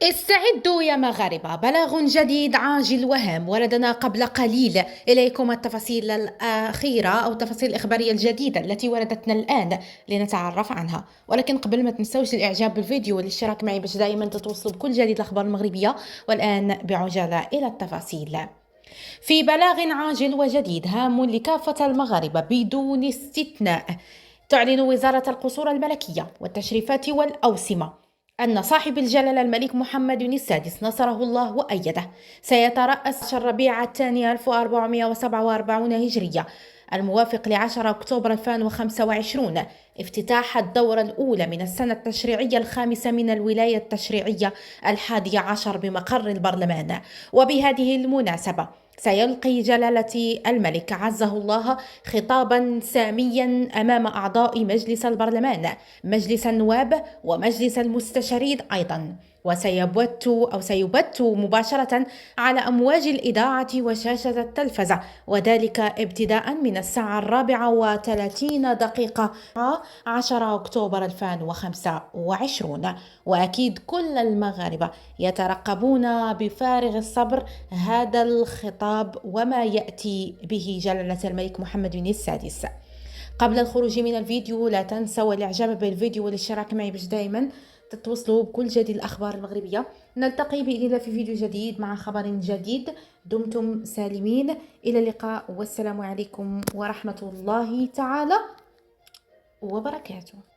استعدوا يا مغاربة، بلاغ جديد عاجل وهام وردنا قبل قليل. إليكم التفاصيل الأخيرة أو التفاصيل الإخبارية الجديدة التي وردتنا الآن لنتعرف عنها. ولكن قبل ما تنسوش الإعجاب بالفيديو والاشتراك معي باش دائما تتوصلوا بكل جديد الأخبار المغربية. والآن بعجالة إلى التفاصيل. في بلاغ عاجل وجديد هام لكافة المغاربة بدون استثناء، تعلن وزارة القصور الملكية والتشريفات والأوسمة أن صاحب الجلالة الملك محمد السادس نصره الله وأيده سيترأس الربيع الثاني 1447 هجرية الموافق ل10 أكتوبر 2025 افتتاح الدورة الأولى من السنة التشريعية الخامسة من الولاية التشريعية 11 بمقر البرلمان. وبهذه المناسبة سيلقي جلالة الملك عزه الله خطابا ساميا أمام أعضاء مجلس البرلمان، مجلس النواب ومجلس المستشارين أيضا، سيبث مباشرة على أمواج الإذاعة وشاشة التلفزة، وذلك ابتداء من الساعة 34:30 10 أكتوبر 2025. وأكيد كل المغاربة يترقبون بفارغ الصبر هذا الخطاب وما يأتي به جلالة الملك محمد السادس. قبل الخروج من الفيديو لا تنسوا الاعجاب بالفيديو والاشتراك معي باش دائما تتوصلوا بكل جديد الأخبار المغربية. نلتقي بإذن الله في فيديو جديد مع خبر جديد. دمتم سالمين، إلى اللقاء والسلام عليكم ورحمة الله تعالى وبركاته.